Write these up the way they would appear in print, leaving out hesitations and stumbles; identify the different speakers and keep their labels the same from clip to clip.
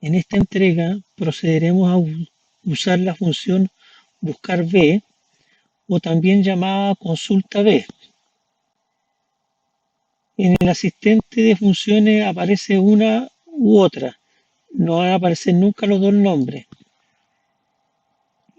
Speaker 1: En esta entrega procederemos a usar la función buscar B o también llamada consulta B. En el asistente de funciones aparece una u otra, no van a aparecer nunca los dos nombres.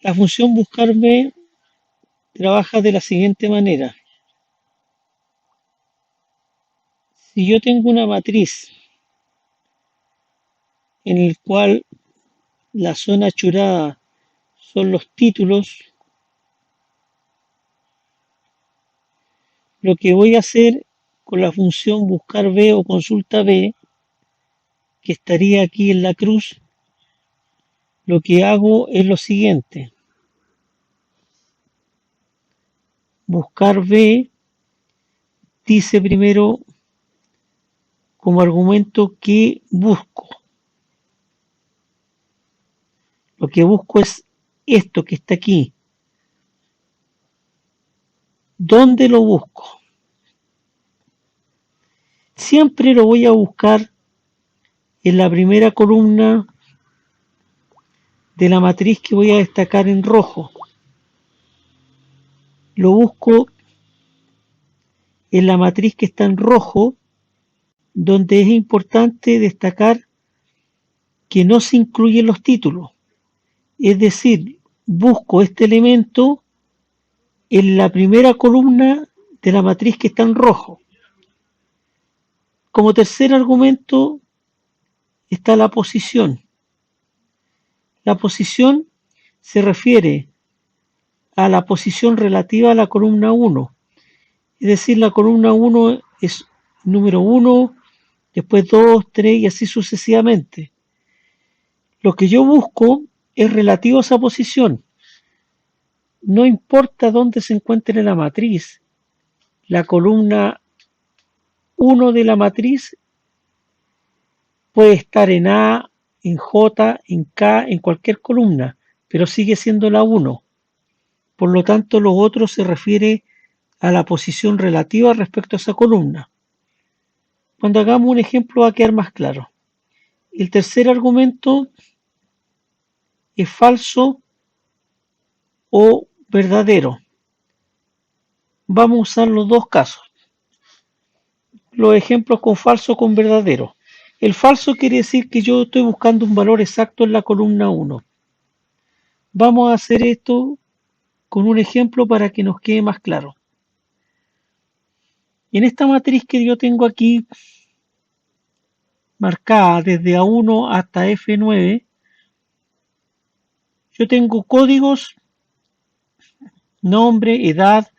Speaker 1: La función buscar B trabaja de la siguiente manera. Si yo tengo una matriz en el cual la zona achurada son los títulos, lo que voy a hacer con la función buscar B o consulta B, que estaría aquí en la cruz, lo que hago es lo siguiente. Buscar B dice primero como argumento que busco. Lo que busco es esto que está aquí. ¿Dónde lo busco? Siempre lo voy a buscar en la primera columna de la matriz que voy a destacar en rojo. Lo busco en la matriz que está en rojo, donde es importante destacar que no se incluyen los títulos. Es decir, busco este elemento en la primera columna de la matriz que está en rojo. Como tercer argumento está la posición. La posición se refiere a la posición relativa a la columna 1. Es decir, la columna 1 es número 1, después 2, 3 y así sucesivamente. Lo que yo busco es relativo a esa posición. No importa dónde se encuentre en la matriz, la columna 1 de la matriz puede estar en A, en J, en K, en cualquier columna, pero sigue siendo la 1. Por lo tanto, lo otro se refiere a la posición relativa respecto a esa columna. Cuando hagamos un ejemplo va a quedar más claro. El tercer argumento es falso o verdadero. Vamos a usar los dos casos. Los ejemplos con falso o con verdadero. El falso quiere decir que yo estoy buscando un valor exacto en la columna 1. Vamos a hacer esto con un ejemplo para que nos quede más claro. En esta matriz que yo tengo aquí marcada desde A1 hasta F9, yo tengo códigos, nombre, edad,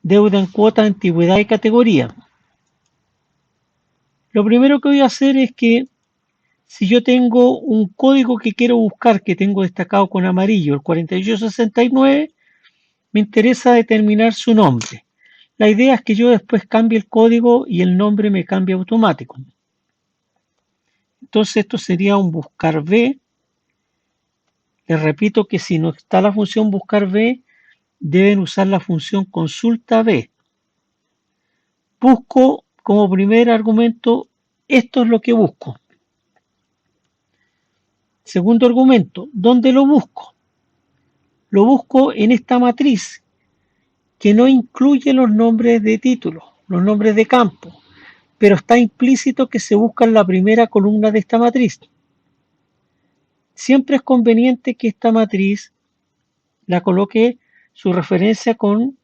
Speaker 1: deuda en cuota, antigüedad y categoría. Lo primero que voy a hacer es que si yo tengo un código que quiero buscar, que tengo destacado con amarillo, el 4869, me interesa determinar su nombre. La idea es que yo después cambie el código y el nombre me cambie automático. Entonces esto sería un buscar B. Les repito que si no está la función buscar B, deben usar la función consulta B. Busco como primer argumento, esto es lo que busco. Segundo argumento, ¿dónde lo busco? Lo busco en esta matriz que no incluye los nombres de títulos, los nombres de campo, pero está implícito que se busca en la primera columna de esta matriz. Siempre es conveniente que esta matriz la coloque su referencia con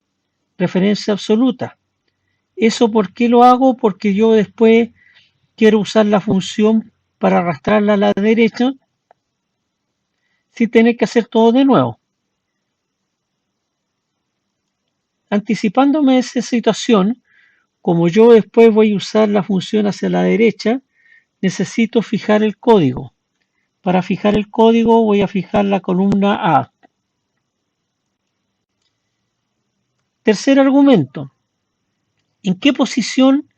Speaker 1: referencia absoluta. ¿Eso por qué lo hago? Porque yo después quiero usar la función para arrastrarla a la derecha sin tener que hacer todo de nuevo. Anticipándome a esa situación, como yo después voy a usar la función hacia la derecha, necesito fijar el código. Para fijar el código voy a fijar la columna A. Tercer argumento. ¿En qué posición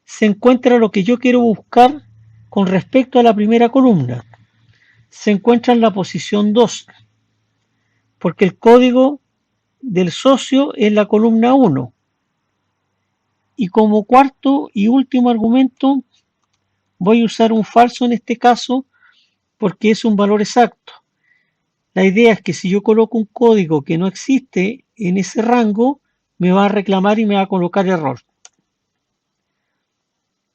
Speaker 1: se encuentra lo que yo quiero buscar con respecto a la primera columna? Se encuentra en la posición 2, porque el código del socio es la columna 1. Y como cuarto y último argumento, voy a usar un falso en este caso porque es un valor exacto. La idea es que si yo coloco un código que no existe en ese rango, me va a reclamar y me va a colocar error.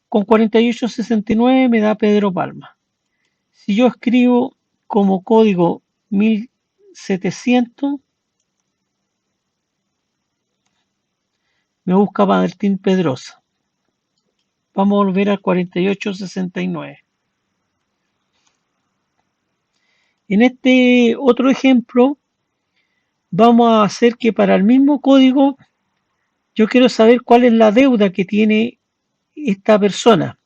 Speaker 1: Con 4869 me da Pedro Palma. Si yo escribo como código 1700, me busca Martín Pedrosa. Vamos a volver al 4869. En este otro ejemplo, vamos a hacer que para el mismo código, yo quiero saber cuál es la deuda que tiene esta persona.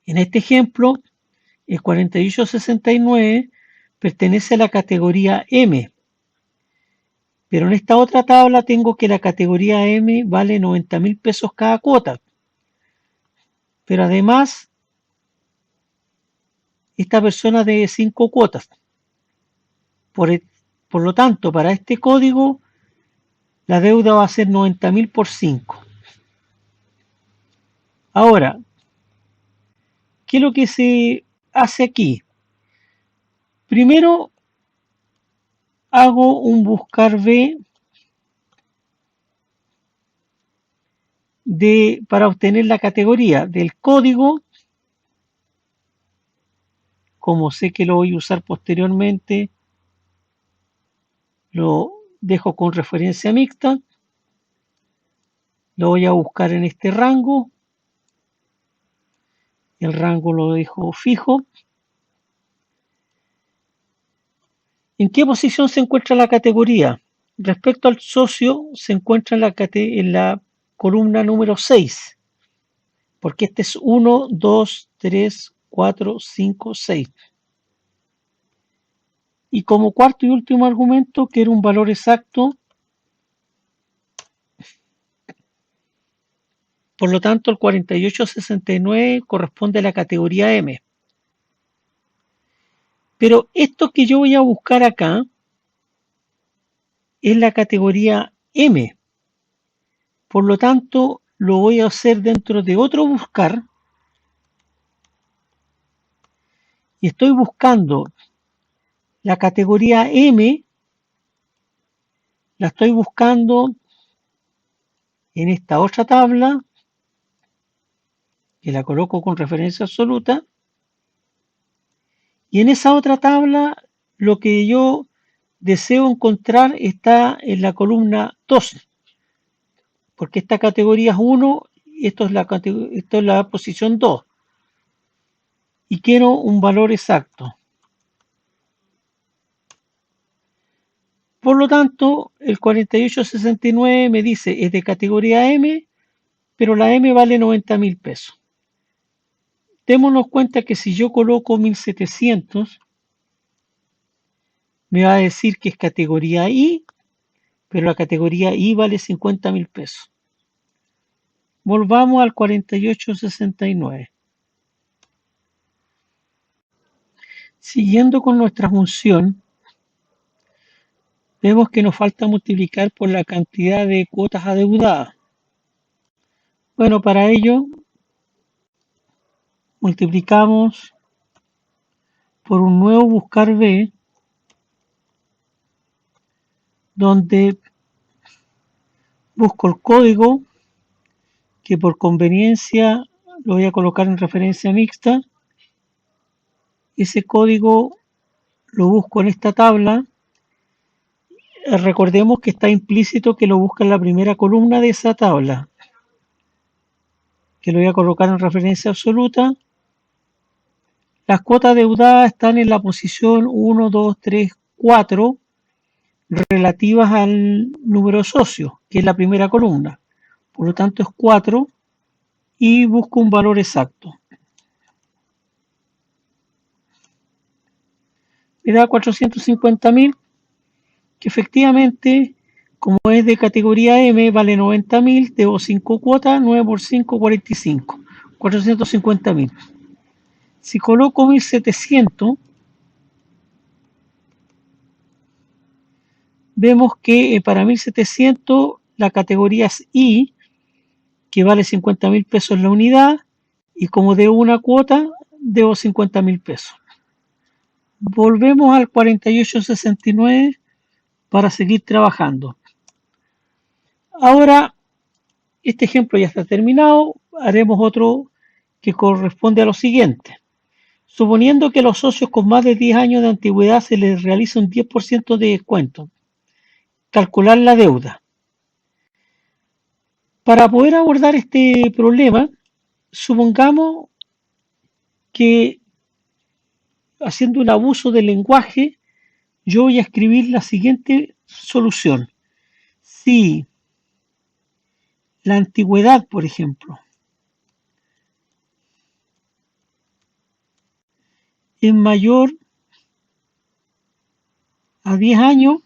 Speaker 1: En este ejemplo, el 4869 pertenece a la categoría M. Pero en esta otra tabla tengo que la categoría M vale 90.000 pesos cada cuota. Pero además, esta persona debe 5 cuotas. Por lo tanto, para este código, la deuda va a ser 90.000 por 5. Ahora, ¿qué es lo que se hace aquí? Primero, hago un buscar B para obtener la categoría del código. Como sé que lo voy a usar posteriormente, lo dejo con referencia mixta. Lo voy a buscar en este rango. El rango lo dejo fijo. ¿En qué posición se encuentra la categoría? Respecto al socio, se encuentra en la columna número 6, porque este es 1, 2, 3, 4, 5, 6. Y como cuarto y último argumento, quiero un valor exacto. Por lo tanto, el 4869 corresponde a la categoría M. Pero esto que yo voy a buscar acá es la categoría M. Por lo tanto, lo voy a hacer dentro de otro buscar. Y estoy buscando la categoría M. La estoy buscando en esta otra tabla, que la coloco con referencia absoluta. Y en esa otra tabla, lo que yo deseo encontrar está en la columna 2, porque esta categoría es 1, y esto es la posición 2. Y quiero un valor exacto. Por lo tanto, el 4869 me dice es de categoría M, pero la M vale 90.000 pesos. Démonos cuenta que si yo coloco 1700, me va a decir que es categoría I, pero la categoría I vale 50.000 pesos. Volvamos al 4869. Siguiendo con nuestra función, vemos que nos falta multiplicar por la cantidad de cuotas adeudadas. Bueno, para ello multiplicamos por un nuevo buscar B, donde busco el código, que por conveniencia lo voy a colocar en referencia mixta. Ese código lo busco en esta tabla. Recordemos que está implícito que lo busca en la primera columna de esa tabla, que lo voy a colocar en referencia absoluta. Las cuotas adeudadas están en la posición 1, 2, 3, 4, relativas al número socio, que es la primera columna. Por lo tanto es 4 y busco un valor exacto. Me da 450.000, que efectivamente, como es de categoría M, vale 90.000, debo 5 cuotas, 9 por 5, 45, 450.000. Si coloco 1700, vemos que para 1700 la categoría es I, que vale 50.000 pesos la unidad, y como debo una cuota, debo 50.000 pesos. Volvemos al 4869 para seguir trabajando. Ahora, este ejemplo ya está terminado, haremos otro que corresponde a lo siguiente. Suponiendo que a los socios con más de 10 años de antigüedad se les realiza un 10% de descuento, calcular la deuda. Para poder abordar este problema, supongamos que haciendo un abuso del lenguaje, yo voy a escribir la siguiente solución. Si la antigüedad, por ejemplo, es mayor a 10 años,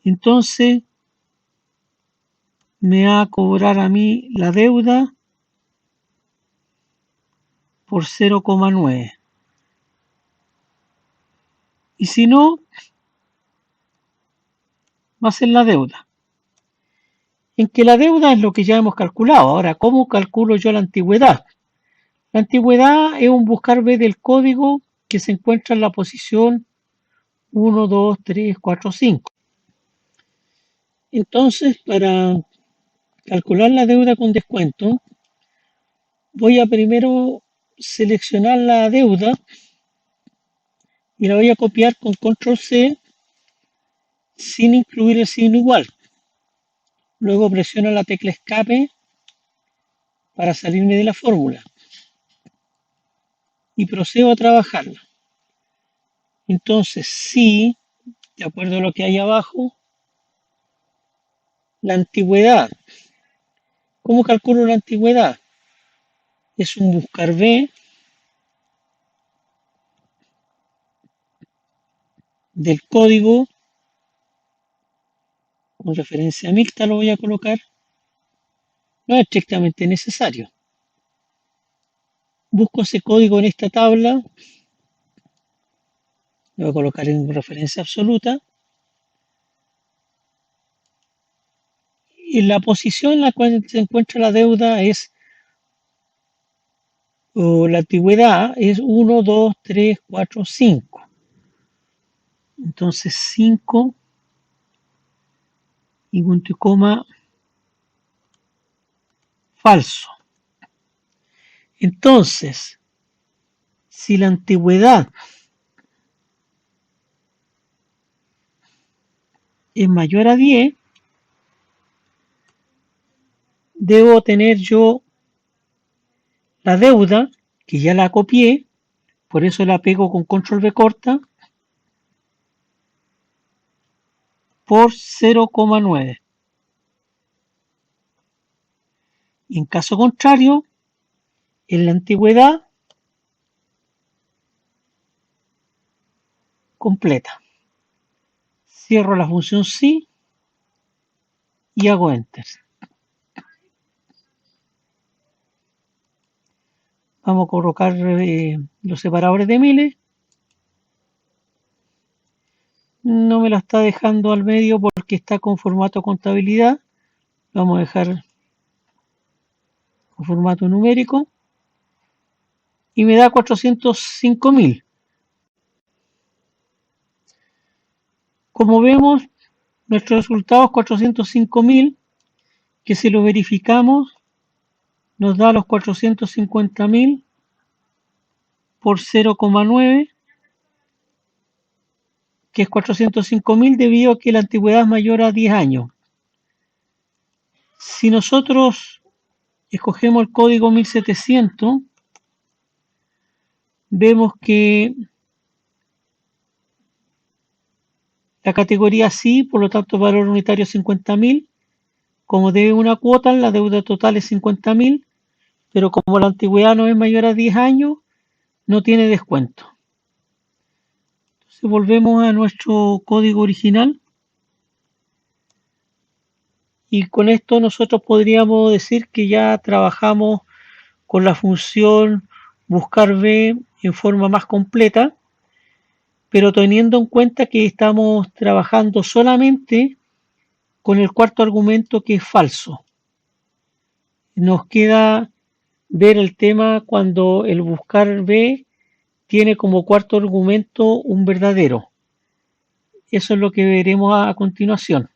Speaker 1: entonces me va a cobrar a mí la deuda por 0,9. Y si no, va a ser la deuda. En que la deuda es lo que ya hemos calculado. Ahora, ¿cómo calculo yo la antigüedad? La antigüedad es un buscar B del código que se encuentra en la posición 1, 2, 3, 4, 5. Entonces, para calcular la deuda con descuento, voy a primero seleccionar la deuda y la voy a copiar con control C sin incluir el signo igual. Luego presiono la tecla escape para salirme de la fórmula y procedo a trabajarla. Entonces, si, de acuerdo a lo que hay abajo, la antigüedad. ¿Cómo calculo la antigüedad? Es un buscar B del código con referencia a Milta, lo voy a colocar. No es estrictamente necesario. Busco ese código en esta tabla, lo voy a colocar en referencia absoluta. Y la posición en la cual se encuentra la deuda es, o la antigüedad es 1, 2, 3, 4, 5. Entonces 5 y punto y coma falso. Entonces, si la antigüedad es mayor a 10, debo tener yo la deuda, que ya la copié, por eso la pego con control V corta, por 0,9. Y en caso contrario, en la antigüedad completa. Cierro la función sí y hago enter. Vamos a colocar los separadores de miles. No me la está dejando al medio porque está con formato contabilidad. Vamos a dejar con formato numérico. Y me da 405.000. Como vemos, nuestro resultado es 405.000, que si lo verificamos, nos da los 450.000 por 0,9, que es 405.000 debido a que la antigüedad es mayor a 10 años. Si nosotros escogemos el código 1700, vemos que la categoría sí, por lo tanto valor unitario 50.000, como debe una cuota, la deuda total es 50.000, pero como la antigüedad no es mayor a 10 años, no tiene descuento. Entonces volvemos a nuestro código original y con esto nosotros podríamos decir que ya trabajamos con la función buscar B en forma más completa, pero teniendo en cuenta que estamos trabajando solamente con el cuarto argumento, que es falso. Nos queda ver el tema cuando el buscar B tiene como cuarto argumento un verdadero. Eso es lo que veremos a continuación.